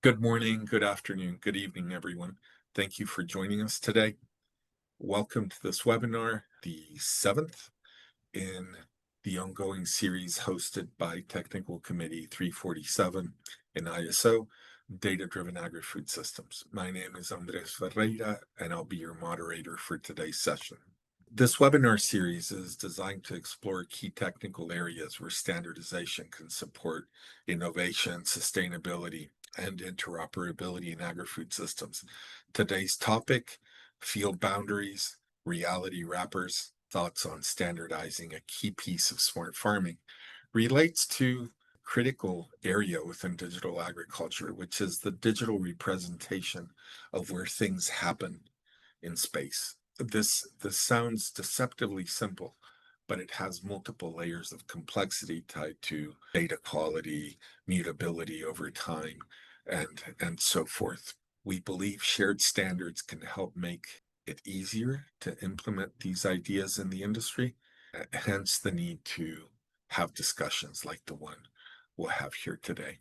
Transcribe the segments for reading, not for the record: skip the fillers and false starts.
Good morning, good afternoon, good evening, everyone. Thank you for joining us today. Welcome to this webinar, the seventh in the ongoing series hosted by Technical Committee 347 in ISO, Data-Driven Agri-Food Systems. My name is Andres Ferreira, and I'll be your moderator for today's session. This webinar series is designed to explore key technical areas where standardization can support innovation, sustainability, and interoperability in agri-food systems. Today's topic, field boundaries, reality wrappers, thoughts on standardizing a key piece of smart farming, relates to critical area within digital agriculture, which is the digital representation of where things happen in space. This sounds deceptively simple, but it has multiple layers of complexity tied to data quality, mutability over time, and so forth. We believe shared standards can help make it easier to implement these ideas in the industry, hence the need to have discussions like the one we'll have here today.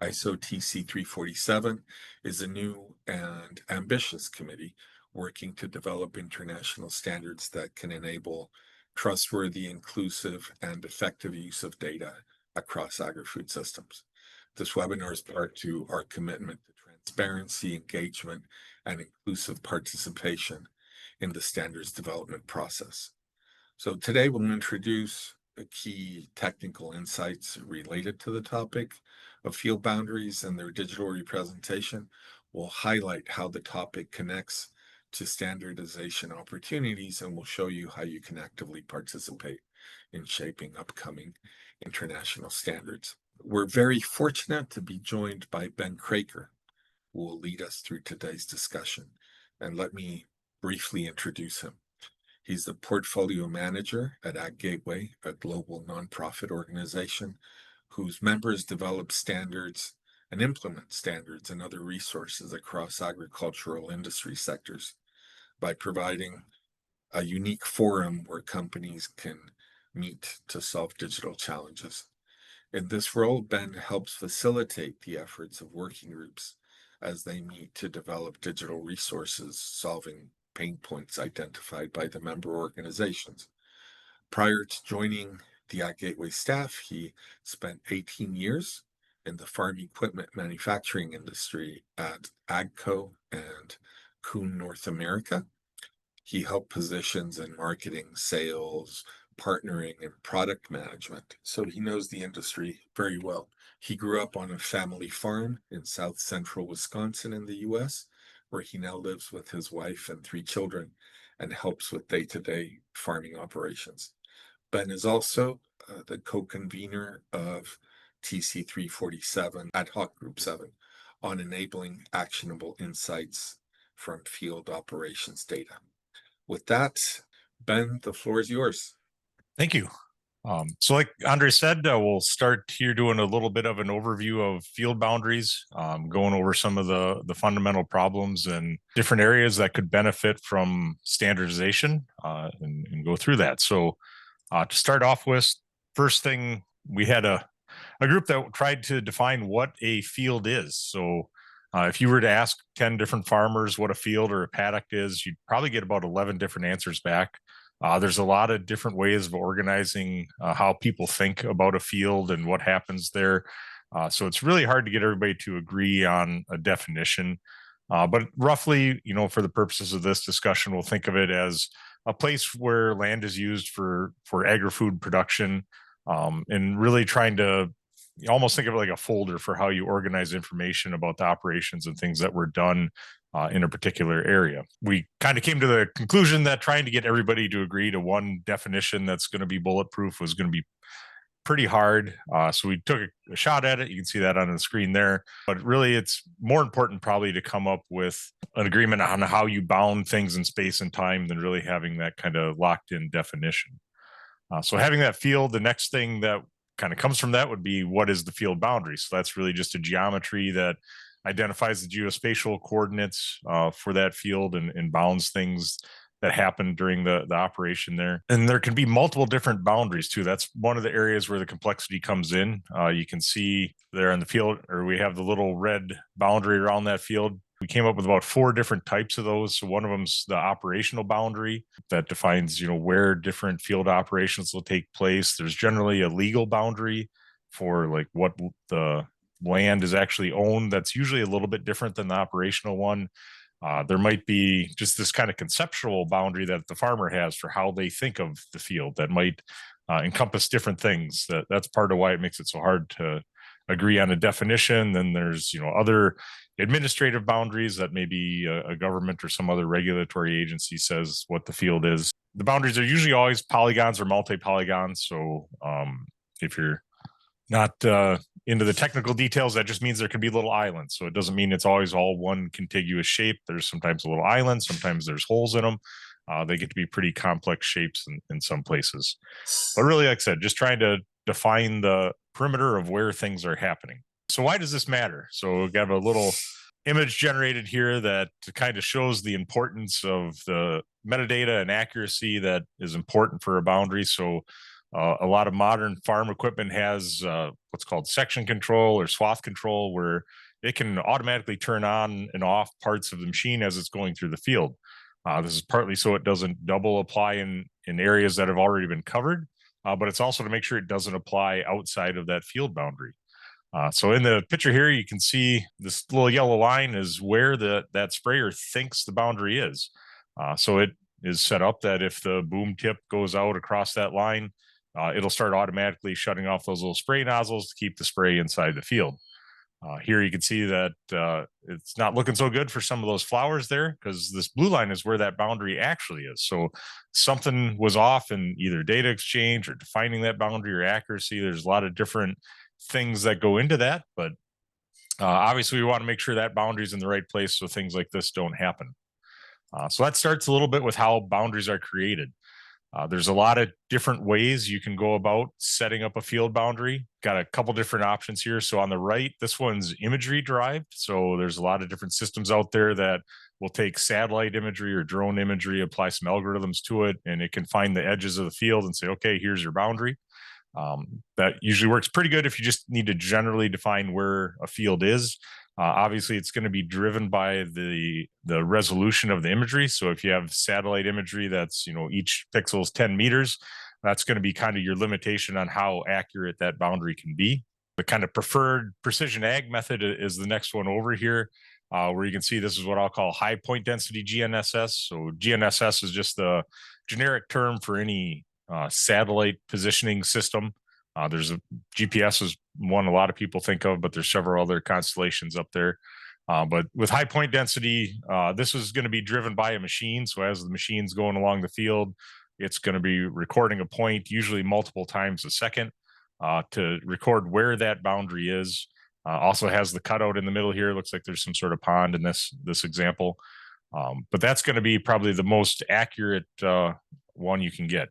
ISO TC 347 is a new and ambitious committee working to develop international standards that can enable trustworthy, inclusive, and effective use of data across agri-food systems. This webinar is part to our commitment to transparency, engagement, and inclusive participation in the standards development process. So today we'll introduce the key technical insights related to the topic of field boundaries and their digital representation. We'll highlight how the topic connects to standardization opportunities, and we'll show you how you can actively participate in shaping upcoming international standards. We're very fortunate to be joined by Ben Craker, who will lead us through today's discussion. And let me briefly introduce him. He's the portfolio manager at Ag Gateway, a global nonprofit organization whose members develop standards and implement standards and other resources across agricultural industry sectors by providing a unique forum where companies can meet to solve digital challenges. In this role, Ben helps facilitate the efforts of working groups as they meet to develop digital resources, solving pain points identified by the member organizations. Prior to joining the Ag Gateway staff, he spent 18 years in the farm equipment manufacturing industry at AGCO and Kuhn North America. He held positions in marketing, sales, partnering, and product management, so he knows the industry very well. He grew up on a family farm in south central Wisconsin in the US, where he now lives with his wife and 3 children and helps with day-to-day farming operations. Ben is also the co-convener of TC 347 Ad Hoc Group 7 on enabling actionable insights from field operations data. With that, Ben, the floor is yours. Thank you. So like Andre said, we'll start here doing a little bit of an overview of field boundaries, going over some of the fundamental problems and different areas that could benefit from standardization and go through that. So to start off with, first thing, we had a group that tried to define what a field is. So if you were to ask 10 different farmers what a field or a paddock is, you'd probably get about 11 different answers back. There's a lot of different ways of organizing how people think about a field and what happens there. So it's really hard to get everybody to agree on a definition. But roughly, for the purposes of this discussion, we'll think of it as a place where land is used for agri-food production, and really trying to almost think of it like a folder for how you organize information about the operations and things that were done in a particular area. We kind of came to the conclusion that trying to get everybody to agree to one definition that's going to be bulletproof was going to be pretty hard. So we took a shot at it. You can see that on the screen there. But really, it's more important probably to come up with an agreement on how you bound things in space and time than really having that kind of locked in definition. So having that field, the next thing that kind of comes from that would be, what is the field boundary? So that's really just a geometry that identifies the geospatial coordinates for that field and bounds things that happened during the operation there. And there can be multiple different boundaries too. That's one of the areas where the complexity comes in. You can see there in the field, or we have the little red boundary around that field. We came up with about 4 different types of those. So one of them's the operational boundary that defines, where different field operations will take place. There's generally a legal boundary for like what the land is actually owned. That's usually a little bit different than the operational one. There might be just this kind of conceptual boundary that the farmer has for how they think of the field that might encompass different things. That's part of why it makes it so hard to agree on a definition. Then there's other administrative boundaries that maybe a government or some other regulatory agency says what the field is. The boundaries are usually always polygons or multi-polygons. So if you're not into the technical details, that just means there can be little islands. So it doesn't mean it's always all one contiguous shape. There's sometimes a little island, sometimes there's holes in them. They get to be pretty complex shapes in some places. But really, like I said, just trying to define the perimeter of where things are happening. So why does this matter? So we've got a little image generated here that kind of shows the importance of the metadata and accuracy that is important for a boundary. So a lot of modern farm equipment has what's called section control or swath control, where it can automatically turn on and off parts of the machine as it's going through the field. This is partly so it doesn't double apply in areas that have already been covered, but it's also to make sure it doesn't apply outside of that field boundary. So in the picture here, you can see this little yellow line is where that sprayer thinks the boundary is. So it is set up that if the boom tip goes out across that line, it'll start automatically shutting off those little spray nozzles to keep the spray inside the field. Here you can see that it's not looking so good for some of those flowers there, because this blue line is where that boundary actually is. So something was off in either data exchange or defining that boundary or accuracy. There's a lot of different things that go into that, but obviously we want to make sure that boundary is in the right place so things like this don't happen. So that starts a little bit with how boundaries are created. There's a lot of different ways you can go about setting up a field boundary. Got a couple different options here. So on the right, this one's imagery derived. So there's a lot of different systems out there that will take satellite imagery or drone imagery, apply some algorithms to it, and it can find the edges of the field and say, okay, here's your boundary. That usually works pretty good if you just need to generally define where a field is. Obviously, it's going to be driven by the resolution of the imagery. So if you have satellite imagery that's, each pixel is 10 meters, that's going to be kind of your limitation on how accurate that boundary can be. The kind of preferred precision ag method is the next one over here, where you can see this is what I'll call high point density GNSS. So GNSS is just the generic term for any satellite positioning system. There's a GPS is one a lot of people think of, but there's several other constellations up there. But with high point density, this is going to be driven by a machine. So as the machine's going along the field, it's going to be recording a point, usually multiple times a second, to record where that boundary is. Also has the cutout in the middle here. Looks like there's some sort of pond in this example. But that's going to be probably the most accurate one you can get.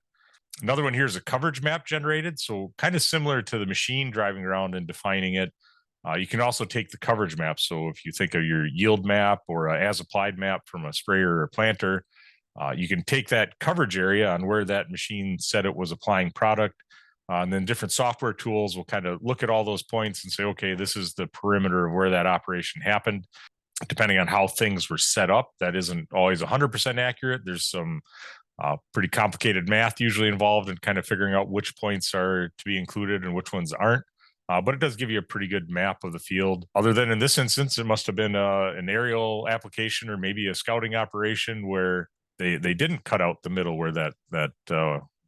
Another one here is a coverage map generated. So kind of similar to the machine driving around and defining it. You can also take the coverage map. So if you think of your yield map or as applied map from a sprayer or planter, you can take that coverage area on where that machine said it was applying product. And then different software tools will kind of look at all those points and say, okay, this is the perimeter of where that operation happened. Depending on how things were set up, that isn't always 100% accurate. There's some pretty complicated math usually involved in kind of figuring out which points are to be included and which ones aren't. But it does give you a pretty good map of the field. Other than in this instance, it must have been an aerial application or maybe a scouting operation where they didn't cut out the middle where that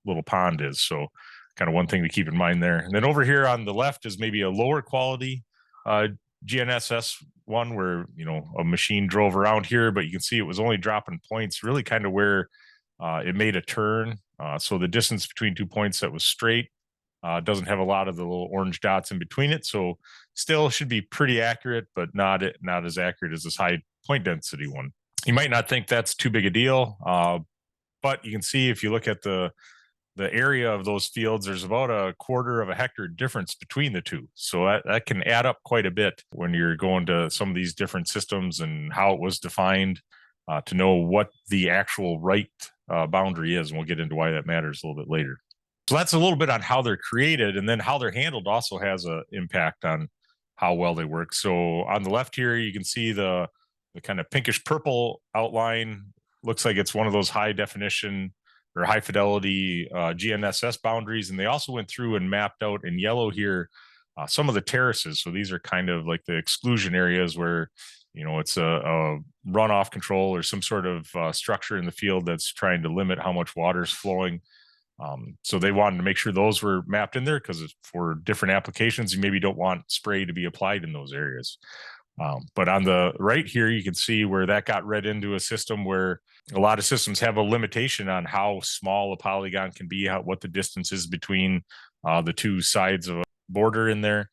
little pond is. So kind of one thing to keep in mind there. And then over here on the left is maybe a lower quality GNSS one where, a machine drove around here, but you can see it was only dropping points really kind of where it made a turn. So the distance between 2 points that was straight doesn't have a lot of the little orange dots in between it. So still should be pretty accurate, but not as accurate as this high point density one. You might not think that's too big a deal, but you can see if you look at the area of those fields, there's about a quarter of a hectare difference between the two. So that can add up quite a bit when you're going to some of these different systems and how it was defined. to know what the actual right boundary is. And we'll get into why that matters a little bit later. So that's a little bit on how they're created, and then how they're handled also has an impact on how well they work. So on the left here, you can see the kind of pinkish purple outline. Looks like it's one of those high definition or high fidelity GNSS boundaries. And they also went through and mapped out in yellow here some of the terraces. So these are kind of like the exclusion areas where, it's a runoff control or some sort of structure in the field that's trying to limit how much water is flowing. So they wanted to make sure those were mapped in there because for different applications, you maybe don't want spray to be applied in those areas. But on the right here, you can see where that got read into a system where a lot of systems have a limitation on how small a polygon can be, what the distance is between the two sides of a border in there,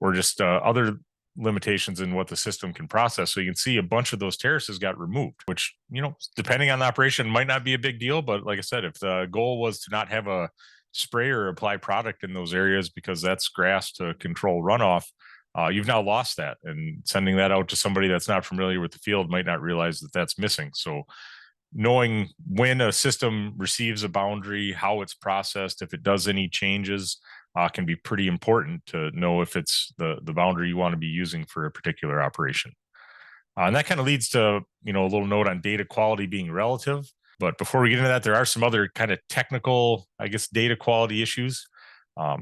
or just other limitations in what the system can process. So you can see a bunch of those terraces got removed, which, depending on the operation, might not be a big deal. But like I said, if the goal was to not have a spray or apply product in those areas because that's grass to control runoff, you've now lost that. And sending that out to somebody that's not familiar with the field might not realize that that's missing. So knowing when a system receives a boundary, how it's processed, if it does any changes, can be pretty important to know if it's the boundary you want to be using for a particular operation. And that kind of leads to, a little note on data quality being relative. But before we get into that, there are some other kind of technical, I guess, data quality issues.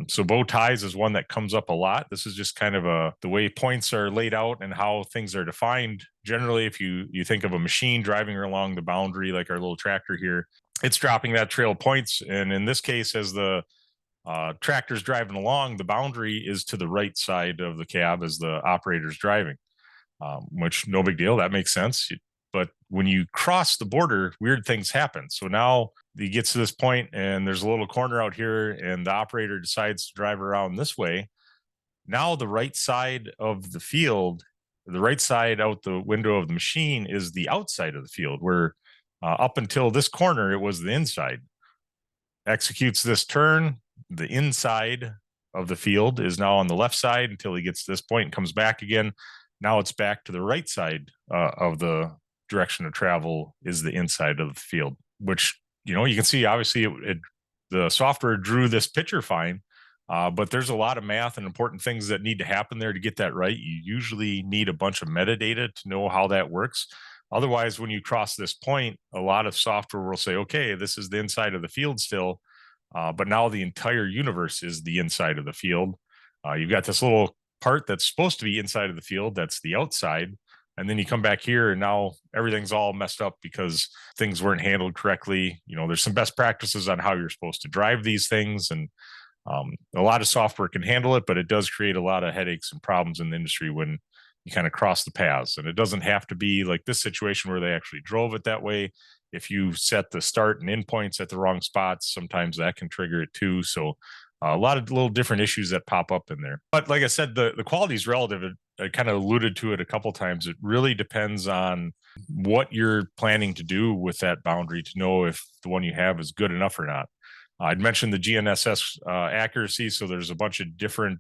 So bow ties is one that comes up a lot. This is just kind of the way points are laid out and how things are defined. Generally, if you think of a machine driving along the boundary, like our little tractor here, it's dropping that trail of points. And in this case, as the tractor's driving along, the boundary is to the right side of the cab as the operator's driving, which no big deal. That makes sense. But when you cross the border, weird things happen. So now he gets to this point and there's a little corner out here and the operator decides to drive around this way. Now the right side of the field, the right side out the window of the machine is the outside of the field, where up until this corner, it was the inside. Executes this turn, the inside of the field is now on the left side until he gets to this point and comes back again. Now it's back to the right side of the direction of travel is the inside of the field, which, you can see obviously the software drew this picture fine, but there's a lot of math and important things that need to happen there to get that right. You usually need a bunch of metadata to know how that works. Otherwise, when you cross this point, a lot of software will say, okay, this is the inside of the field still, but now the entire universe is the inside of the field. You've got this little part that's supposed to be inside of the field, that's the outside. And then you come back here and now everything's all messed up because things weren't handled correctly. There's some best practices on how you're supposed to drive these things. And a lot of software can handle it, but it does create a lot of headaches and problems in the industry when you kind of cross the paths. And it doesn't have to be like this situation where they actually drove it that way. If you set the start and end points at the wrong spots, sometimes that can trigger it too. So a lot of little different issues that pop up in there. But like I said, the quality is relative. I kind of alluded to it a couple times. It really depends on what you're planning to do with that boundary to know if the one you have is good enough or not. I'd mentioned the GNSS accuracy. So there's a bunch of different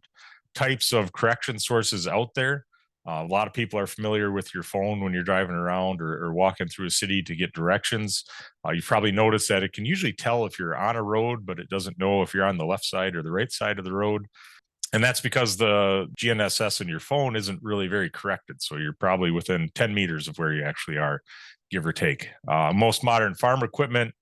types of correction sources out there. A lot of people are familiar with your phone when you're driving around or walking through a city to get directions. You've probably noticed that it can usually tell if you're on a road, but it doesn't know if you're on the left side or the right side of the road. And that's because the GNSS in your phone isn't really very corrected. So you're probably within 10 meters of where you actually are, give or take. Most modern farm equipment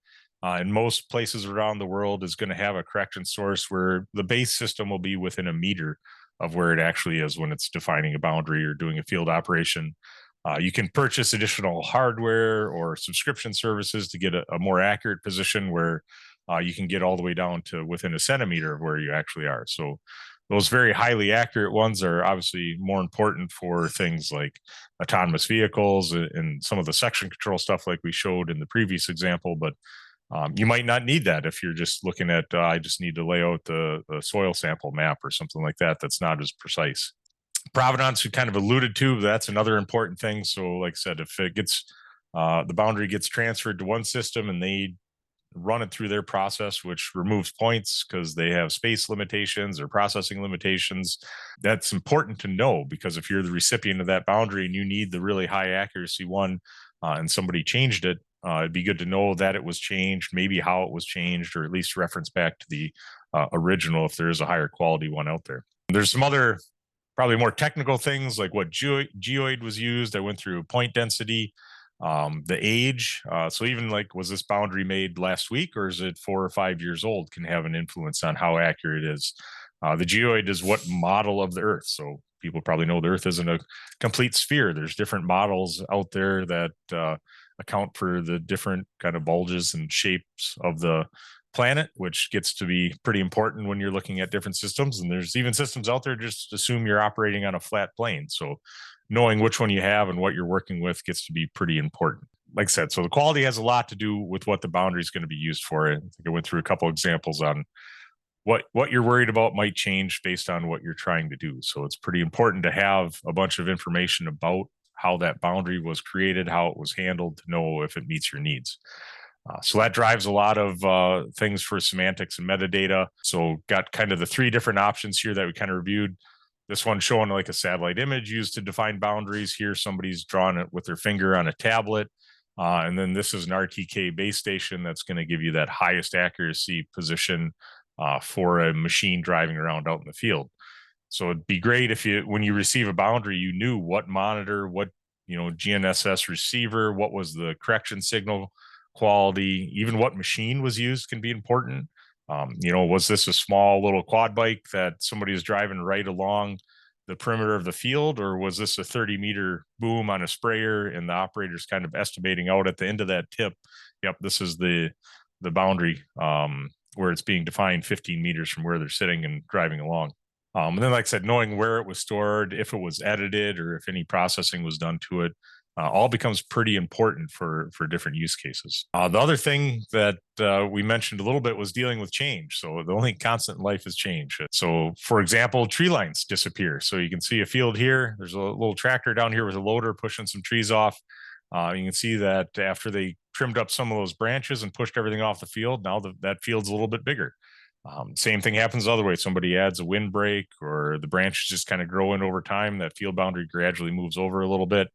in most places around the world is going to have a correction source where the base system will be within a meter of where it actually is when it's defining a boundary or doing a field operation. You can purchase additional hardware or subscription services to get a more accurate position where you can get all the way down to within a centimeter of where you actually are. So those very highly accurate ones are obviously more important for things like autonomous vehicles and some of the section control stuff like we showed in the previous example. But you might not need that if you're just looking at, I just need to lay out the soil sample map or something like that. That's not as precise. Provenance, we kind of alluded to, that's another important thing. So like I said, if it gets, the boundary gets transferred to one system and they run it through their process, which removes points because they have space limitations or processing limitations. That's important to know, because if you're the recipient of that boundary and you need the really high accuracy one, and somebody changed it, it'd be good to know that it was changed, maybe how it was changed, or at least reference back to the original if there is a higher quality one out there. There's some other probably more technical things like what geoid was used. I went through point density, the age. So even like, was this boundary made last week or is it 4 or 5 years old, can have an influence on how accurate it is. The geoid is what model of the Earth. So people probably know the Earth isn't a complete sphere. There's different models out there that account for the different kind of bulges and shapes of the planet, which gets to be pretty important when you're looking at different systems. And there's even systems out there just assume you're operating on a flat plane. So knowing which one you have and what you're working with gets to be pretty important. Like I said, so the quality has a lot to do with what the boundary is going to be used for. I think I went through a couple examples on what you're worried about might change based on what you're trying to do. So it's pretty important to have a bunch of information about how that boundary was created, how it was handled, to know if it meets your needs. So that drives a lot of things for semantics and metadata. So got kind of the 3 different options here that we kind of reviewed. This one showing like a satellite image used to define boundaries. Here, somebody's drawn it with their finger on a tablet. And then this is an RTK base station that's going to give you that highest accuracy position for a machine driving around out in the field. So it'd be great if you, when you receive a boundary, you knew what monitor, what, GNSS receiver, what was the correction signal quality, even what machine was used can be important. Was this a small little quad bike that somebody was driving right along the perimeter of the field, or was this a 30-meter boom on a sprayer and the operator's kind of estimating out at the end of that tip, yep, this is the boundary where it's being defined 15 meters from where they're sitting and driving along. And then, like I said, knowing where it was stored, if it was edited, or if any processing was done to it, all becomes pretty important for different use cases. The other thing that we mentioned a little bit was dealing with change. So the only constant in life is change. So, for example, tree lines disappear. So you can see a field here. There's a little tractor down here with a loader pushing some trees off. You can see that after they trimmed up some of those branches and pushed everything off the field, now that field's a little bit bigger. Same thing happens the other way. Somebody adds a windbreak, or the branches just kind of grow in over time. That field boundary gradually moves over a little bit.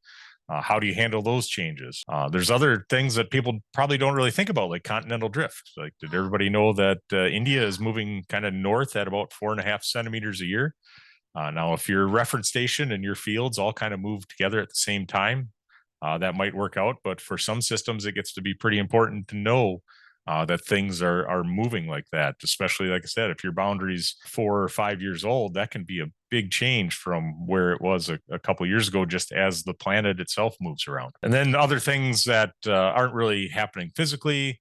How do you handle those changes? There's other things that people probably don't really think about, like continental drift. Like, did everybody know that India is moving kind of north at about 4.5 centimeters a year? Now, if your reference station and your fields all kind of move together at the same time, that might work out. But for some systems, it gets to be pretty important to know that things are moving like that, especially, like I said, if your boundary's 4 or 5 years old, that can be a big change from where it was a couple of years ago, just as the planet itself moves around. And then other things that aren't really happening physically,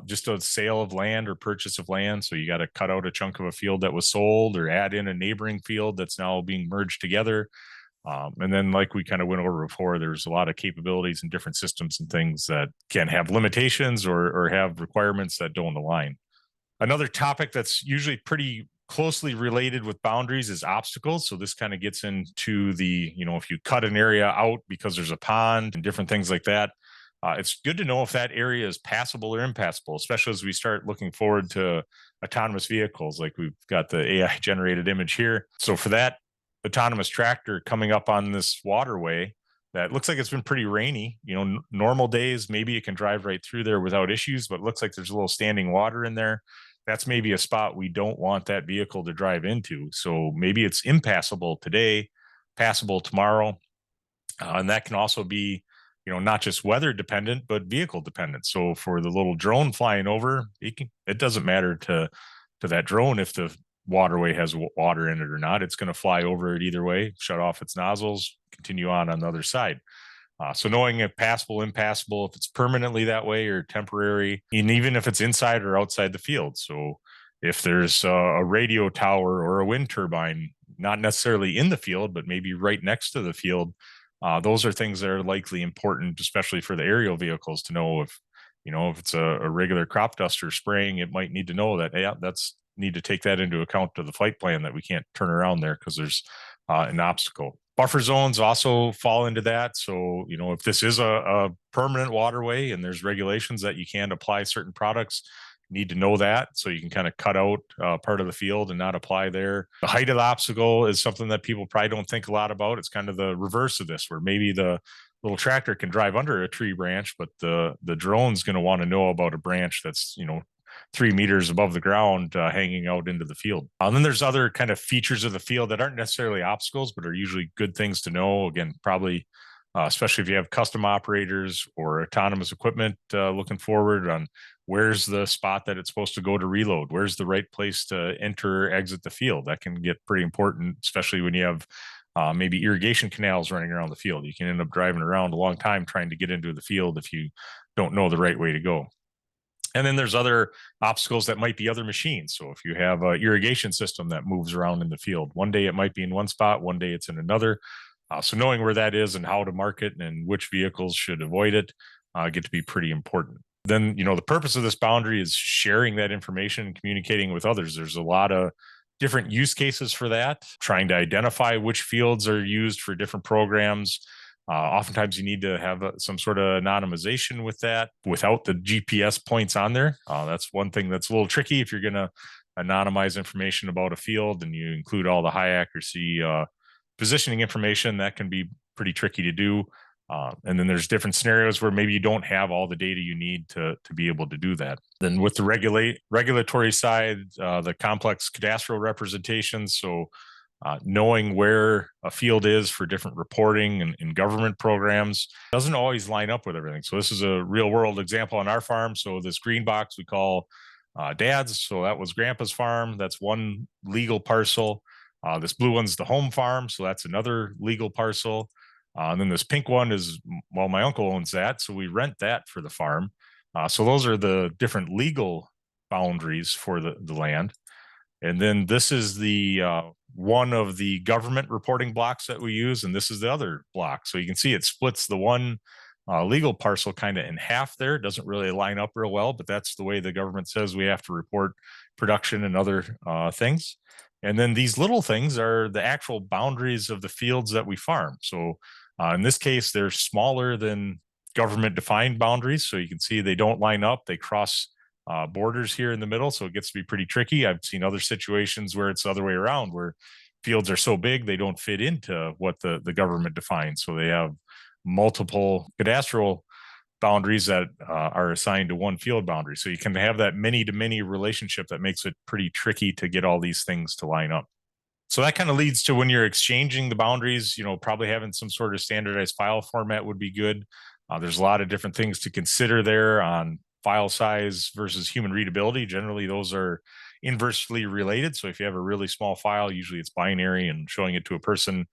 just a sale of land or purchase of land. So you got to cut out a chunk of a field that was sold, or add in a neighboring field that's now being merged together. And then, like we kind of went over before, there's a lot of capabilities in different systems and things that can have limitations or have requirements that don't align. Another topic that's usually pretty closely related with boundaries is obstacles. So this kind of gets into the, if you cut an area out because there's a pond and different things like that, it's good to know if that area is passable or impassable, especially as we start looking forward to autonomous vehicles. Like, we've got the AI generated image here. So for that autonomous tractor coming up on this waterway that looks like it's been pretty rainy, normal days, maybe it can drive right through there without issues, but it looks like there's a little standing water in there. That's maybe a spot we don't want that vehicle to drive into. So maybe it's impassable today, passable tomorrow. And that can also be, not just weather dependent, but vehicle dependent. So for the little drone flying over, it doesn't matter to that drone if the waterway has water in it or not. It's going to fly over it either way, shut off its nozzles, continue on the other side. So knowing if passable, impassable, if it's permanently that way or temporary, and even if it's inside or outside the field. So if there's a radio tower or a wind turbine, not necessarily in the field, but maybe right next to the field, those are things that are likely important, especially for the aerial vehicles, to know if it's a regular crop duster spraying, it might need to know that, need to take that into account to the flight plan, that we can't turn around there because there's an obstacle. Buffer zones also fall into that. So, if this is a permanent waterway and there's regulations that you can't apply certain products, you need to know that so you can kind of cut out part of the field and not apply there. The height of the obstacle is something that people probably don't think a lot about. It's kind of the reverse of this, where maybe the little tractor can drive under a tree branch, but the drone's going to want to know about a branch that's 3 meters above the ground, hanging out into the field. And then there's other kind of features of the field that aren't necessarily obstacles, but are usually good things to know. Again, probably, especially if you have custom operators or autonomous equipment looking forward on where's the spot that it's supposed to go to reload, where's the right place to enter or exit the field. That can get pretty important, especially when you have maybe irrigation canals running around the field. You can end up driving around a long time trying to get into the field if you don't know the right way to go. And then there's other obstacles that might be other machines. So if you have an irrigation system that moves around in the field, one day it might be in one spot, one day it's in another. So knowing where that is and how to mark it and which vehicles should avoid it get to be pretty important. Then, the purpose of this boundary is sharing that information and communicating with others. There's a lot of different use cases for that, trying to identify which fields are used for different programs. Oftentimes you need to have some sort of anonymization with that without the GPS points on there. That's one thing that's a little tricky if you're going to anonymize information about a field and you include all the high accuracy positioning information. That can be pretty tricky to do. And then there's different scenarios where maybe you don't have all the data you need to be able to do that. Then with the regulatory side, the complex cadastral representations. So knowing where a field is for different reporting and government programs doesn't always line up with everything. So this is a real world example on our farm. So this green box we call Dad's. So that was Grandpa's farm. That's one legal parcel. This blue one's the home farm. So that's another legal parcel. And then this pink one is, well, my uncle owns that. So we rent that for the farm. So those are the different legal boundaries for the land. And then this is the one of the government reporting blocks that we use, and this is the other block. So you can see it splits the one legal parcel kind of in half there. It doesn't really line up real well, but that's the way the government says we have to report production and other things. And then these little things are the actual boundaries of the fields that we farm. So in this case, they're smaller than government defined boundaries. So you can see they don't line up, they cross borders here in the middle. So it gets to be pretty tricky. I've seen other situations where it's the other way around, where fields are so big, they don't fit into what the government defines. So they have multiple cadastral boundaries that are assigned to one field boundary. So you can have that many to many relationship that makes it pretty tricky to get all these things to line up. So that kind of leads to when you're exchanging the boundaries, probably having some sort of standardized file format would be good. There's a lot of different things to consider there on file size versus human readability. Generally, those are inversely related. So if you have a really small file, usually it's binary, and showing it to a person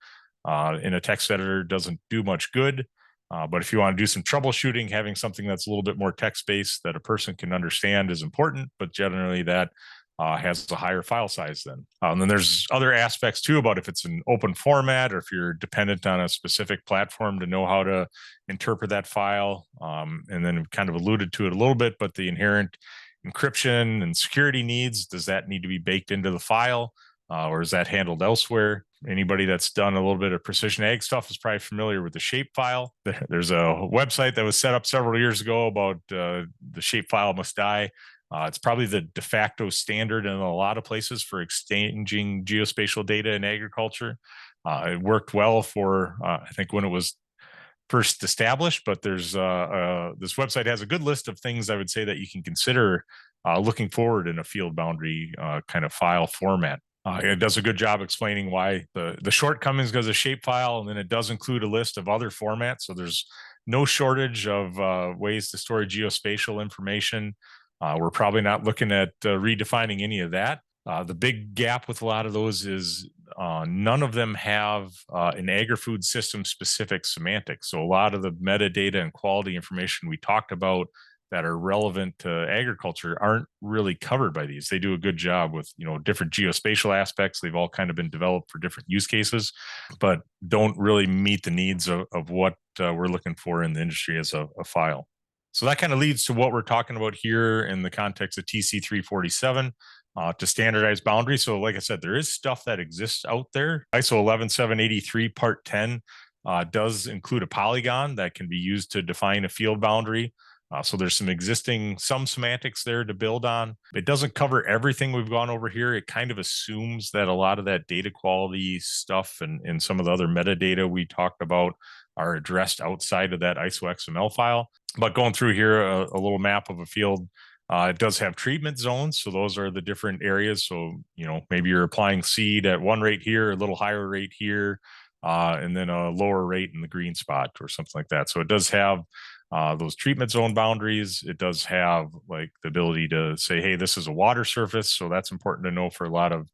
in a text editor doesn't do much good. But if you want to do some troubleshooting, having something that's a little bit more text-based that a person can understand is important, but generally that has a higher file size then. And then there's other aspects too about if it's an open format or if you're dependent on a specific platform to know how to interpret that file. And then kind of alluded to it a little bit, but the inherent encryption and security needs, does that need to be baked into the file or is that handled elsewhere? Anybody that's done a little bit of precision ag stuff is probably familiar with the shapefile. There's a website that was set up several years ago about the shapefile must die. It's probably the de facto standard in a lot of places for exchanging geospatial data in agriculture. It worked well for, I think, when it was first established, but there's this website has a good list of things I would say that you can consider looking forward in a field boundary kind of file format. It does a good job explaining why the shortcomings of the shapefile, and then it does include a list of other formats. So there's no shortage of ways to store geospatial information. We're probably not looking at redefining any of that. The big gap with a lot of those is none of them have an agri-food system specific semantics. So a lot of the metadata and quality information we talked about that are relevant to agriculture aren't really covered by these. They do a good job with, different geospatial aspects. They've all kind of been developed for different use cases, but don't really meet the needs of what we're looking for in the industry as a file. So that kind of leads to what we're talking about here in the context of TC 347. to standardize boundaries. So like I said, there is stuff that exists out there. ISO 11783 Part 10 does include a polygon that can be used to define a field boundary. So there's some semantics there to build on. It doesn't cover everything we've gone over here. It kind of assumes that a lot of that data quality stuff and some of the other metadata we talked about are addressed outside of that ISO XML file. But going through here, a little map of a field, it does have treatment zones. So those are the different areas. So, maybe you're applying seed at one rate here, a little higher rate here, and then a lower rate in the green spot or something like that. So it does have those treatment zone boundaries. It does have like the ability to say, hey, this is a water surface. So that's important to know for a lot of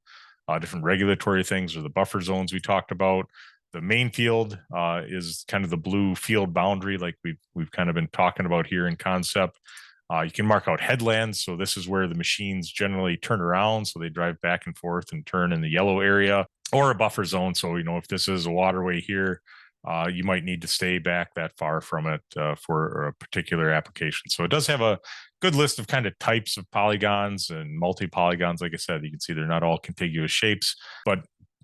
different regulatory things, or the buffer zones we talked about. The main field is kind of the blue field boundary, like we've kind of been talking about here in concept. You can mark out headlands. So this is where the machines generally turn around. So they drive back and forth and turn in the yellow area, or a buffer zone. So, if this is a waterway here, you might need to stay back that far from it for a particular application. So it does have a good list of kind of types of polygons and multi-polygons. Like I said, you can see they're not all contiguous shapes, but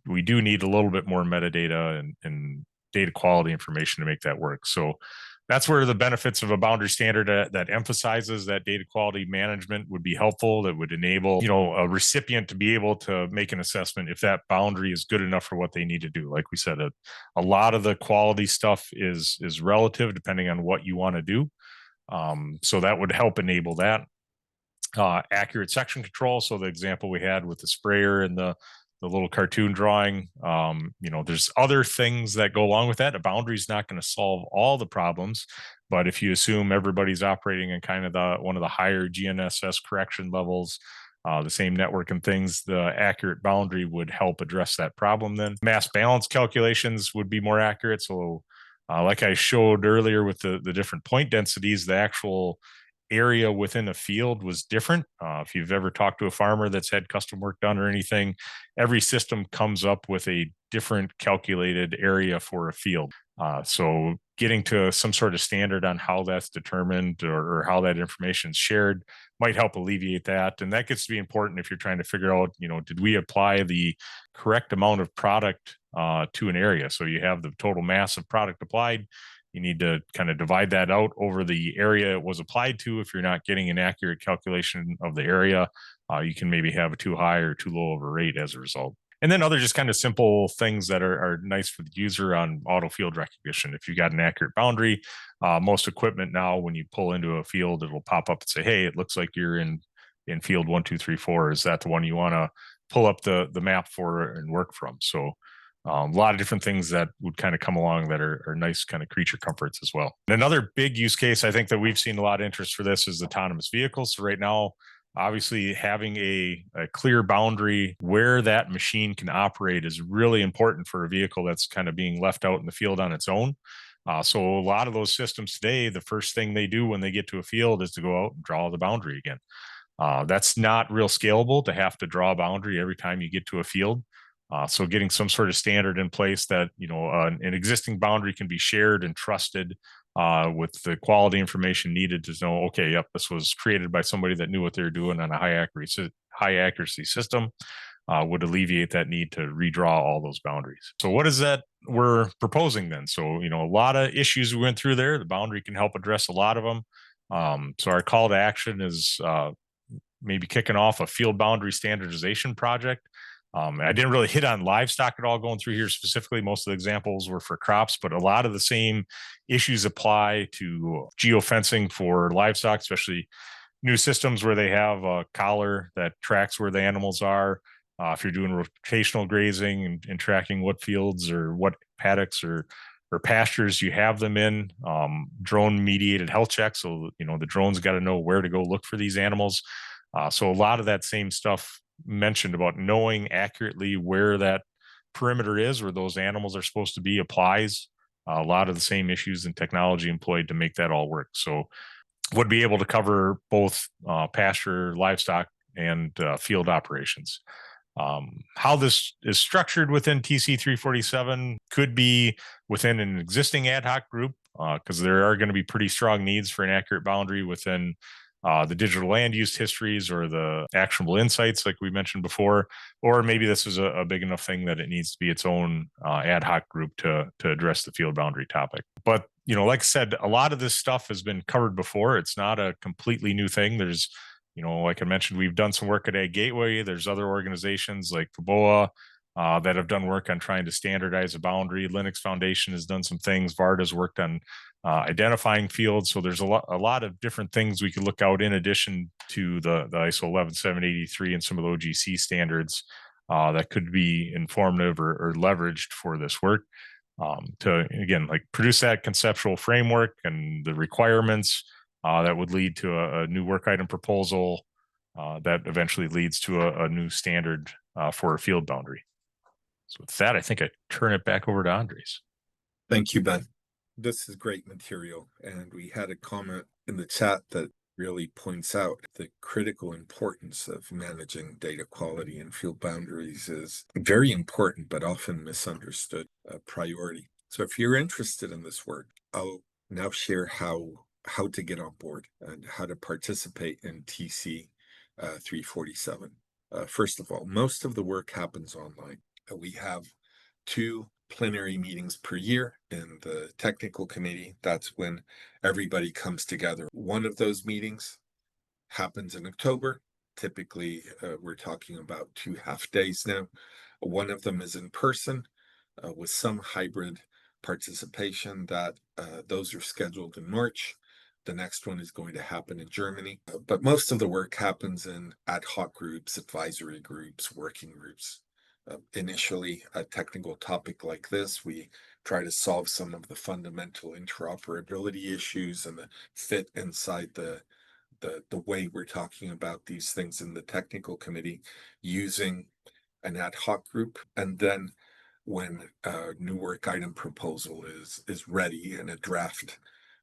we do need a little bit more metadata and data quality information to make that work. So that's where the benefits of a boundary standard that emphasizes that data quality management would be helpful. That would enable, a recipient to be able to make an assessment if that boundary is good enough for what they need to do. Like we said, a lot of the quality stuff is relative depending on what you want to do. So that would help enable that. Accurate section control. So the example we had with the sprayer and the little cartoon drawing, there's other things that go along with that. A boundary is not going to solve all the problems, but if you assume everybody's operating in kind of one of the higher GNSS correction levels, the same network and things, the accurate boundary would help address that problem. Then mass balance calculations would be more accurate. So like I showed earlier with the different point densities, the actual area within a field was different. If you've ever talked to a farmer that's had custom work done or anything, every system comes up with a different calculated area for a field. So getting to some sort of standard on how that's determined or how that information is shared might help alleviate that. And that gets to be important if you're trying to figure out, did we apply the correct amount of product to an area? So you have the total mass of product applied. You need to kind of divide that out over the area it was applied to. If you're not getting an accurate calculation of the area, you can maybe have a too high or too low of a rate as a result. And then other just kind of simple things that are nice for the user on auto field recognition. If you got an accurate boundary, most equipment now, when you pull into a field, it'll pop up and say, hey, it looks like you're in field 1, 2, 3, 4. Is that the one you want to pull up the map for and work from? So a lot of different things that would kind of come along that are nice kind of creature comforts as well. And another big use case, I think that we've seen a lot of interest for this, is autonomous vehicles. So right now, obviously having a clear boundary where that machine can operate is really important for a vehicle that's kind of being left out in the field on its own. So a lot of those systems today, the first thing they do when they get to a field is to go out and draw the boundary again. That's not real scalable to have to draw a boundary every time you get to a field. So getting some sort of standard in place that, an existing boundary can be shared and trusted with the quality information needed to know, okay, yep, this was created by somebody that knew what they were doing on a high accuracy system, would alleviate that need to redraw all those boundaries. So what is that we're proposing then? So, a lot of issues we went through there. The boundary can help address a lot of them. So our call to action is maybe kicking off a field boundary standardization project. I didn't really hit on livestock at all going through here specifically. Most of the examples were for crops, but a lot of the same issues apply to geofencing for livestock, especially new systems where they have a collar that tracks where the animals are. If you're doing rotational grazing and tracking what fields or what paddocks or pastures you have them in, drone mediated health checks. So, the drone's got to know where to go look for these animals. So a lot of that same stuff mentioned about knowing accurately where that perimeter is, where those animals are supposed to be, applies. A lot of the same issues and technology employed to make that all work. So would be able to cover both pasture, livestock, and field operations. How this is structured within TC 347 could be within an existing ad hoc group, because there are going to be pretty strong needs for an accurate boundary within the digital land use histories or the actionable insights, like we mentioned before, or maybe this is a big enough thing that it needs to be its own ad hoc group to address the field boundary topic. But like I said, a lot of this stuff has been covered before. It's not a completely new thing. There's, like I mentioned, we've done some work at Ag Gateway. There's other organizations like FABOA that have done work on trying to standardize a boundary. Linux Foundation has done some things. VARD has worked on identifying fields. So there's a lot of different things we could look out in addition to the ISO 11783 and some of the OGC standards that could be informative or leveraged for this work to, again, like produce that conceptual framework and the requirements that would lead to a new work item proposal that eventually leads to a new standard for a field boundary. So with that, I think I turn it back over to Andres. Thank you, Ben. This is great material, and we had a comment in the chat that really points out the critical importance of managing data quality and field boundaries is very important, but often misunderstood priority. So if you're interested in this work, I'll now share how to get on board and how to participate in TC 347. First of all, most of the work happens online. We have 2 plenary meetings per year in the technical committee. That's when everybody comes together. One of those meetings happens in October. Typically, we're talking about 2 half days now. One of them is in person with some hybrid participation. Those are scheduled in March. The next one is going to happen in Germany. But most of the work happens in ad hoc groups, advisory groups, working groups. Initially, a technical topic like this, we try to solve some of the fundamental interoperability issues and the fit inside the way we're talking about these things in the technical committee using an ad hoc group. And then when a new work item proposal is ready and a draft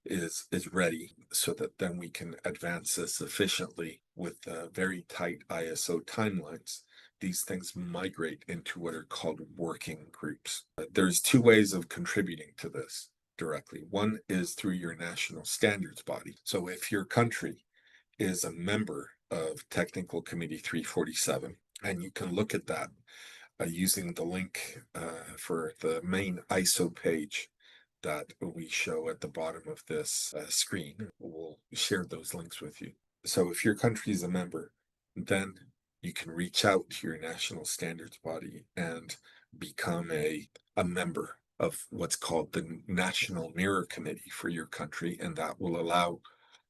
is ready, so that then we can advance this efficiently with very tight ISO timelines. These things migrate into what are called working groups. There's 2 ways of contributing to this directly. One is through your national standards body. So if your country is a member of Technical Committee 347, and you can look at that using the link for the main ISO page that we show at the bottom of this screen. We'll share those links with you. So if your country is a member, then you can reach out to your national standards body and become a member of what's called the National Mirror Committee for your country, and that will allow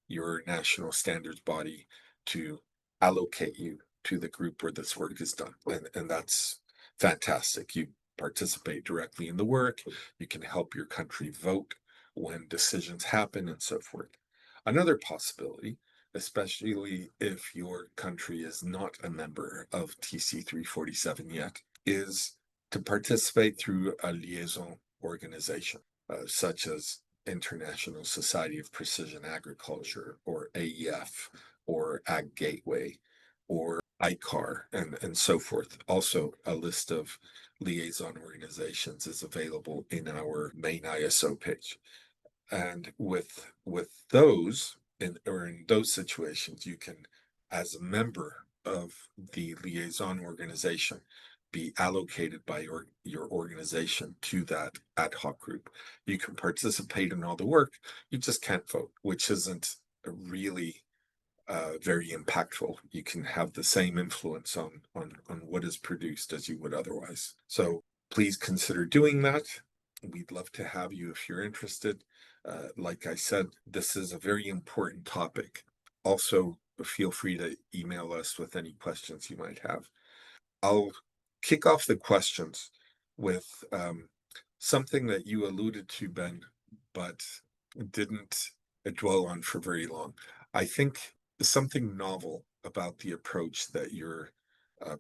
your national standards body to allocate you to the group where this work is done. And that's fantastic. You participate directly in the work, you can help your country vote when decisions happen, and so forth. Another possibility, especially if your country is not a member of TC 347 yet, is to participate through a liaison organization, such as International Society of Precision Agriculture, or AEF, or Ag Gateway, or ICAR, and so forth. Also, a list of liaison organizations is available in our main ISO page. And with those, in those situations, you can, as a member of the liaison organization, be allocated by your organization to that ad hoc group. You can participate in all the work, you just can't vote, which isn't really very impactful. You can have the same influence on what is produced as you would otherwise. So please consider doing that. We'd love to have you if you're interested. Like I said, this is a very important topic. Also, feel free to email us with any questions you might have. I'll kick off the questions with something that you alluded to, Ben, but didn't dwell on for very long. I think something novel about the approach that you're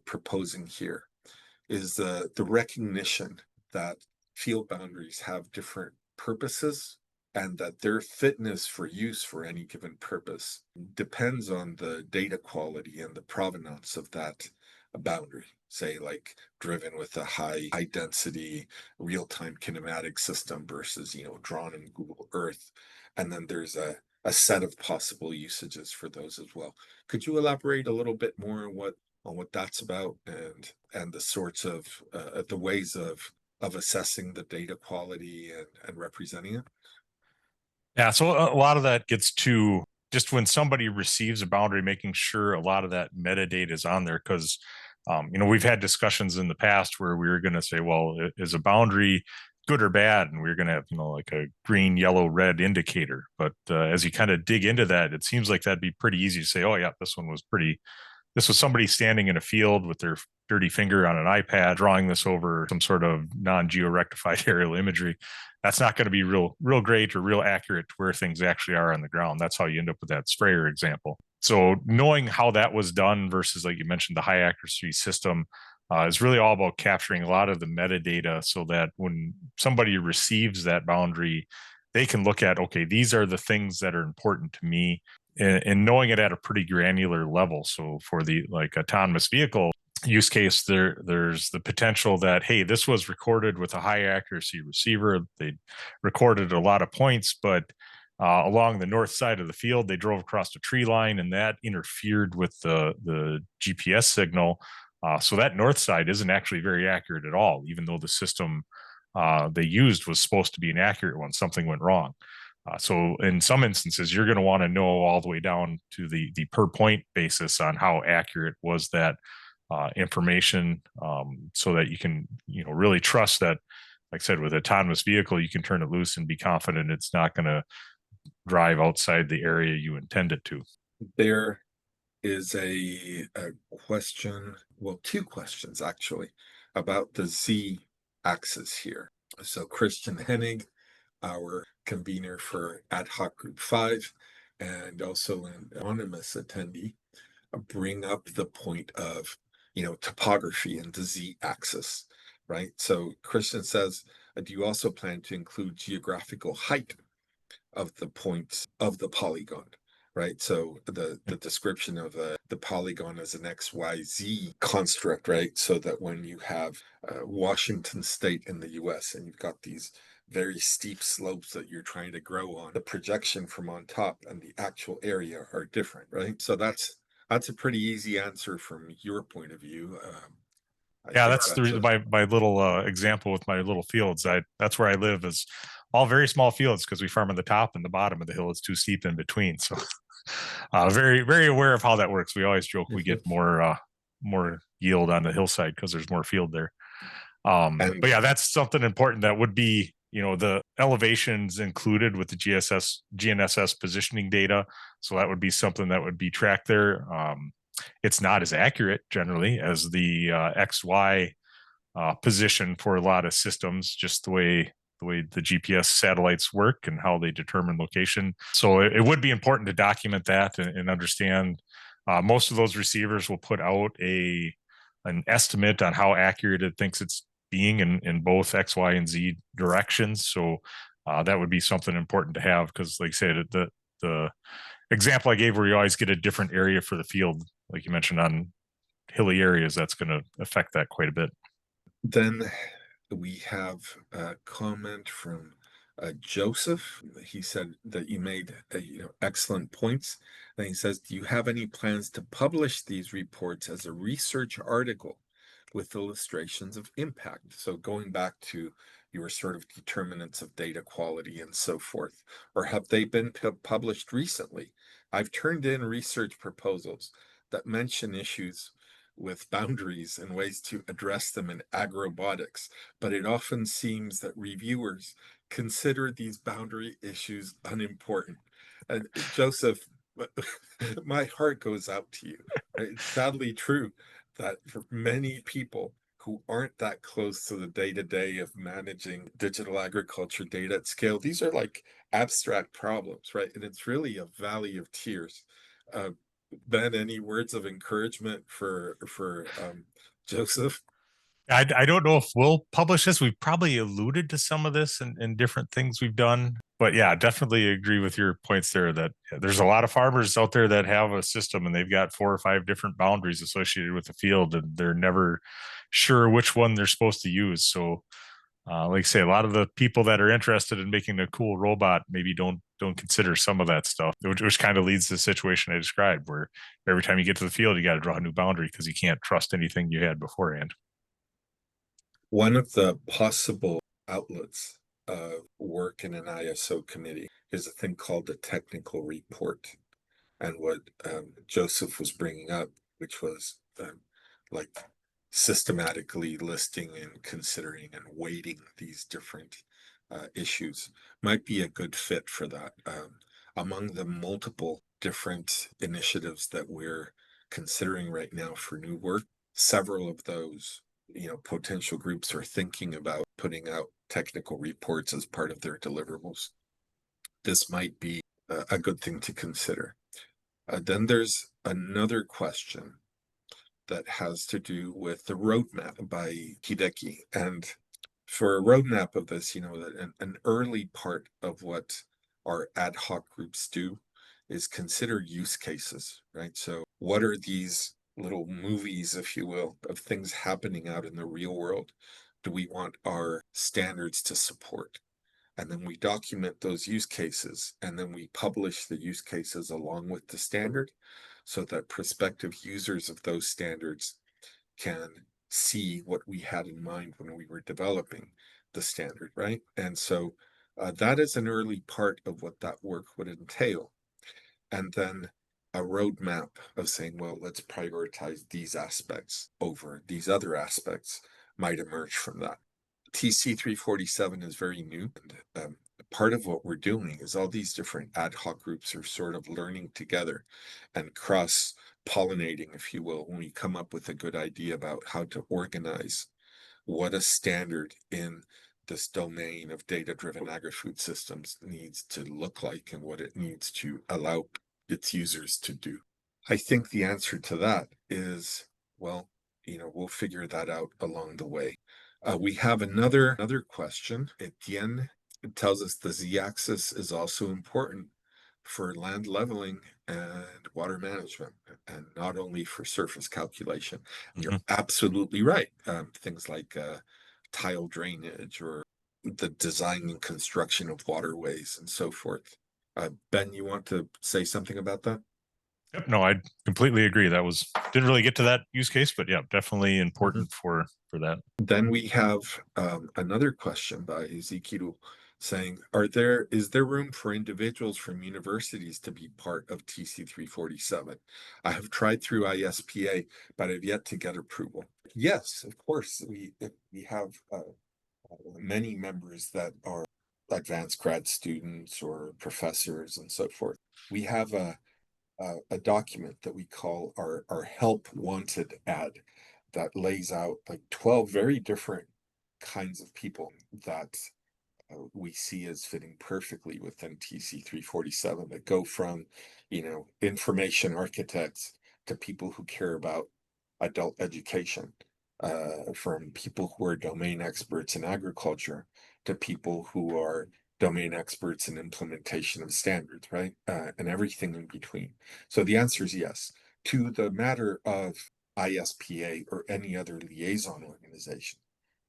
proposing here is the recognition that field boundaries have different purposes, and that their fitness for use for any given purpose depends on the data quality and the provenance of that boundary. Say, like driven with a high density real-time kinematic system versus drawn in Google Earth. And then there's a a set of possible usages for those as well. Could you elaborate a little bit more on what that's about and the sorts of the ways of assessing the data quality and representing it? Yeah, so a lot of that gets to just when somebody receives a boundary, making sure a lot of that metadata is on there because we've had discussions in the past where we were going to say, well, is a boundary good or bad? And we are going to have, like a green, yellow, red indicator. But as you kind of dig into that, it seems like that'd be pretty easy to say, oh, yeah, this was somebody standing in a field with their dirty finger on an iPad drawing this over some sort of non-geo-rectified aerial imagery. That's not going to be real great or real accurate to where things actually are on the ground. That's how you end up with that sprayer example. So knowing how that was done versus, like you mentioned, the high accuracy system is really all about capturing a lot of the metadata so that when somebody receives that boundary, they can look at, okay, these are the things that are important to me, and knowing it at a pretty granular level. So for the like autonomous vehicle use case, there's the potential that, hey, this was recorded with a high accuracy receiver. They recorded a lot of points, but along the north side of the field, they drove across a tree line, and that interfered with the GPS signal. So that north side isn't actually very accurate at all, even though the system they used was supposed to be an accurate one. Something went wrong. So in some instances, you're going to want to know all the way down to the per point basis on how accurate was that information, so that you can really trust that, like I said, with autonomous vehicle, you can turn it loose and be confident it's not going to drive outside the area you intend it to. There is a question, well, two questions actually, about the Z axis here. So Christian Hennig, our convener for Ad Hoc Group 5, and also an anonymous attendee, bring up the point of, topography and the Z axis, right? So Christian says, do you also plan to include geographical height of the points of the polygon? Right. So the description of the polygon as an XYZ construct, right? So that when you have Washington State in the US and you've got these very steep slopes that you're trying to grow on, the projection from on top and the actual area are different, right? So that's a pretty easy answer from your point of view. I Yeah, think that's that's a my little example with my little fields. That's where I live, is all very small fields because we farm on the top and the bottom of the hill. It's too steep in between. So very very aware of how that works. We always joke we get more yield on the hillside because there's more field there. But and yeah, that's something important that would be, the elevations included with the GNSS positioning data. So that would be something that would be tracked there. It's not as accurate generally as the XY position for a lot of systems, just the way the GPS satellites work and how they determine location. So it would be important to document that and understand. Most of those receivers will put out an estimate on how accurate it thinks it's being in both X, Y, and Z directions. So that would be something important to have because, like I said, the example I gave where you always get a different area for the field, like you mentioned on hilly areas, that's going to affect that quite a bit. then we have a comment from Joseph. He said that you made excellent points. And he says, do you have any plans to publish these reports as a research article with illustrations of impact? So going back to your sort of determinants of data quality and so forth, or have they been published recently? I've turned in research proposals that mention issues with boundaries and ways to address them in agrobotics, but it often seems that reviewers consider these boundary issues unimportant. And Joseph, my heart goes out to you. Right? It's sadly true that for many people who aren't that close to the day-to-day of managing digital agriculture data at scale, these are like abstract problems, right? And it's really a valley of tears. Uh, Ben, any words of encouragement for Joseph? I don't know if we'll publish this. We've probably alluded to some of this in different things we've done. But yeah, definitely agree with your points there that there's a lot of farmers out there that have a system and they've got 4 or 5 different boundaries associated with the field and they're never sure which one they're supposed to use. So Like I say, a lot of the people that are interested in making a cool robot maybe don't consider some of that stuff, which kind of leads to the situation I described, where every time you get to the field, you got to draw a new boundary because you can't trust anything you had beforehand. One of the possible outlets of work in an ISO committee is a thing called the technical report. And what Joseph was bringing up, which was like systematically listing and considering and weighting these different issues, might be a good fit for that. Among the multiple different initiatives that we're considering right now for new work, several of those, potential groups are thinking about putting out technical reports as part of their deliverables. This might be a good thing to consider. Then there's another question that has to do with the roadmap by Hideki. And for a roadmap of this, that an early part of what our ad hoc groups do is consider use cases, right? So what are these little movies, if you will, of things happening out in the real world do we want our standards to support? And then we document those use cases, and then we publish the use cases along with the standard so that prospective users of those standards can see what we had in mind when we were developing the standard, right? And so that is an early part of what that work would entail. And then a roadmap of saying, well, let's prioritize these aspects over these other aspects might emerge from that. TC 347 is very new. And part of what we're doing is all these different ad hoc groups are sort of learning together and cross pollinating, if you will, when we come up with a good idea about how to organize what a standard in this domain of data-driven agri-food systems needs to look like and what it needs to allow its users to do. I think the answer to that is, well, we'll figure that out along the way. We have another question. Etienne tells us the z-axis is also important for land leveling and water management, and not only for surface calculation. And you're absolutely right. Things like tile drainage or the design and construction of waterways and so forth. Ben, you want to say something about that? Yep, no, I completely agree. That was didn't really get to that use case, but yeah, definitely important for that. Then we have another question by Ezekiel saying, is there room for individuals from universities to be part of TC 347? I have tried through ISPA, but I've yet to get approval. Yes, of course. We have many members that are advanced grad students or professors and so forth. We have a document that we call our help wanted ad that lays out like 12 very different kinds of people that we see as fitting perfectly within TC 347 that go from, information architects to people who care about adult education, from people who are domain experts in agriculture to people who are domain experts in implementation of standards, right? And everything in between. So the answer is yes. To the matter of ISPA or any other liaison organization,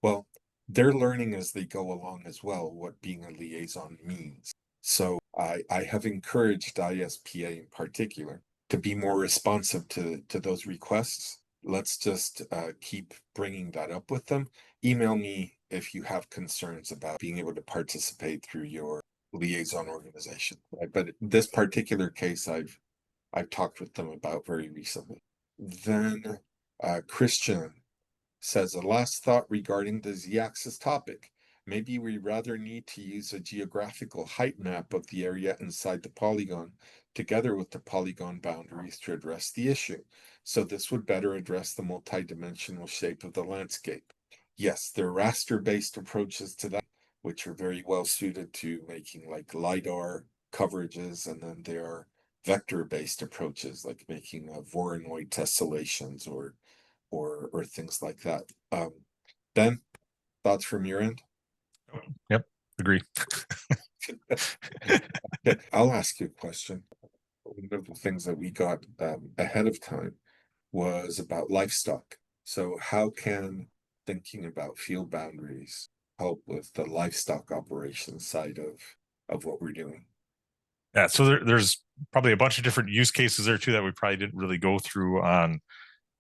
well, they're learning as they go along as well what being a liaison means. So I have encouraged ISPA in particular to be more responsive to those requests. Let's just keep bringing that up with them. Email me if you have concerns about being able to participate through your liaison organization. Right? But this particular case, I've talked with them about very recently. Then Christian says a last thought regarding the z-axis topic. Maybe we rather need to use a geographical height map of the area inside the polygon together with the polygon boundaries to address the issue. So this would better address the multidimensional shape of the landscape. Yes, there are raster-based approaches to that, which are very well suited to making like LiDAR coverages, and then there are vector-based approaches like making Voronoi tessellations or things like that. Ben, thoughts from your end? Yep, agree. Okay, I'll ask you a question. One of the things that we got ahead of time was about livestock. So how can thinking about field boundaries help with the livestock operations side of what we're doing. Yeah, so there's probably a bunch of different use cases there too that we probably didn't really go through on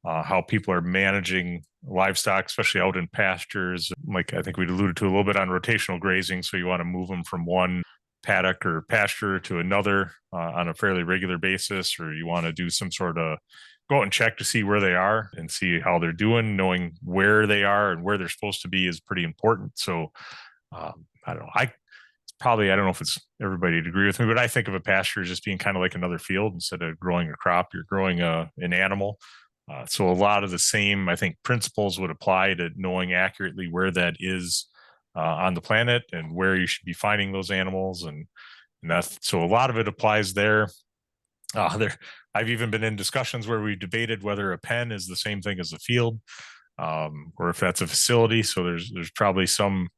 how people are managing livestock, especially out in pastures. Like I think we alluded to a little bit on rotational grazing. So you want to move them from one paddock or pasture to another on a fairly regular basis, or you want to do some sort of go out and check to see where they are and see how they're doing. Knowing where they are and where they're supposed to be is pretty important. So I don't know. I don't know if it's everybody to agree with me, but I think of a pasture as just being kind of like another field. Instead of growing a crop, you're growing an animal. So a lot of the same, I think, principles would apply to knowing accurately where that is on the planet and where you should be finding those animals, and that's so a lot of it applies there. There, I've even been in discussions where we debated whether a pen is the same thing as a field, or if that's a facility. So there's probably some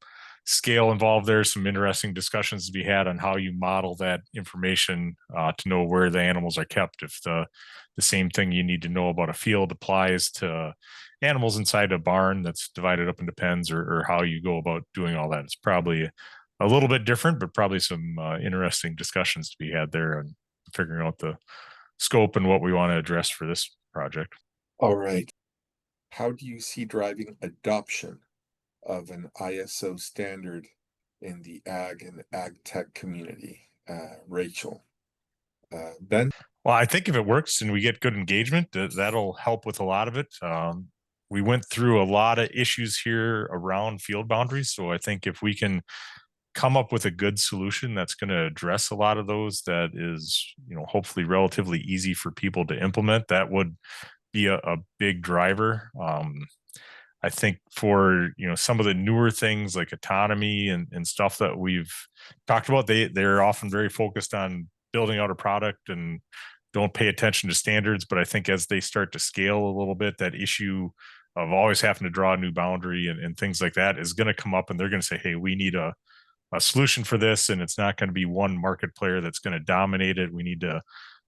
scale involved there, some interesting discussions to be had on how you model that information to know where the animals are kept. If the same thing you need to know about a field applies to animals inside a barn that's divided up into pens, or how you go about doing all that. It's probably a little bit different, but probably some interesting discussions to be had there and figuring out the scope and what we want to address for this project. All right. How do you see driving adoption of an ISO standard in the ag and ag tech community? Rachel, Ben? Well, I think if it works and we get good engagement, that'll help with a lot of it. We went through a lot of issues here around field boundaries. So I think if we can come up with a good solution that's going to address a lot of those, that is, hopefully relatively easy for people to implement, that would be a big driver. I think for some of the newer things like autonomy and stuff that we've talked about, they're often very focused on building out a product and don't pay attention to standards. But I think as they start to scale a little bit, that issue of always having to draw a new boundary and things like that is going to come up, and they're going to say, hey, we need a solution for this, and it's not going to be one market player that's going to dominate it. We need to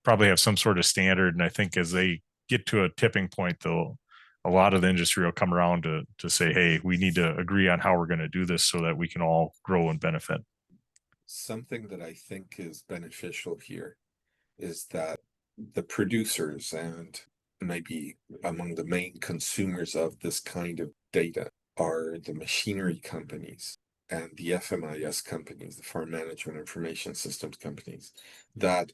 probably have some sort of standard. And I think as they get to a tipping point, a lot of the industry will come around to say, hey, we need to agree on how we're going to do this so that we can all grow and benefit. Something that I think is beneficial here is that the producers and maybe among the main consumers of this kind of data are the machinery companies and the FMIS companies, the farm management information systems companies, that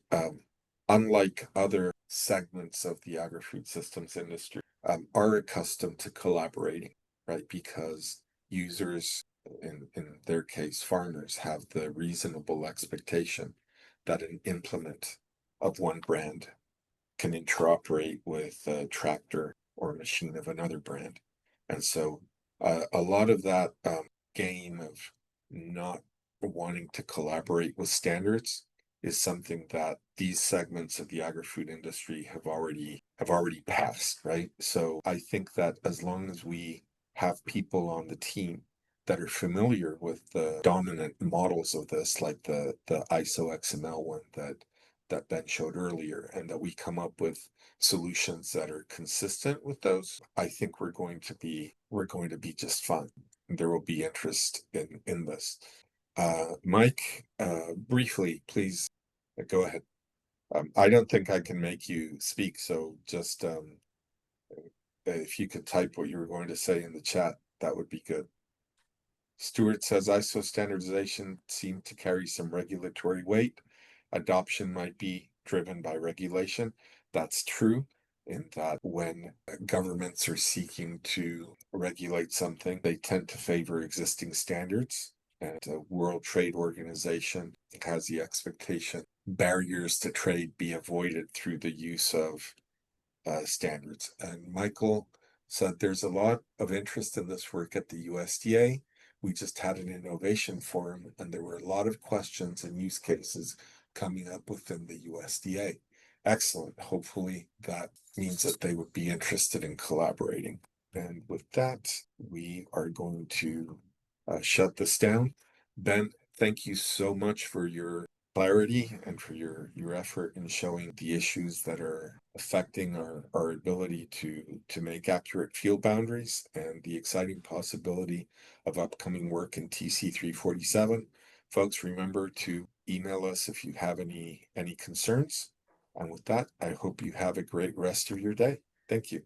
unlike other segments of the agri-food systems industry, are accustomed to collaborating, right? Because users, in their case, farmers, have the reasonable expectation that an implement of one brand can interoperate with a tractor or a machine of another brand. And so a lot of that game of not wanting to collaborate with standards is something that these segments of the agri-food industry have already passed, right? So I think that as long as we have people on the team that are familiar with the dominant models of this, like the ISO XML one that Ben showed earlier, and that we come up with solutions that are consistent with those, I think we're going to be just fine. There will be interest in this. Mike, briefly, please go ahead. I don't think I can make you speak, so just if you could type what you were going to say in the chat, that would be good. Stuart says ISO standardization seemed to carry some regulatory weight. Adoption might be driven by regulation. That's true, in that when governments are seeking to regulate something, they tend to favor existing standards. And the World Trade Organization has the expectation barriers to trade be avoided through the use of standards. And Michael said there's a lot of interest in this work at the USDA. We just had an innovation forum, and there were a lot of questions and use cases coming up within the USDA. Excellent. Hopefully that means that they would be interested in collaborating. And with that, we are going to shut this down. Ben, thank you so much for your clarity and for your effort in showing the issues that are affecting our ability to make accurate field boundaries and the exciting possibility of upcoming work in TC 347. Folks, remember to email us if you have any concerns. And with that, I hope you have a great rest of your day. Thank you.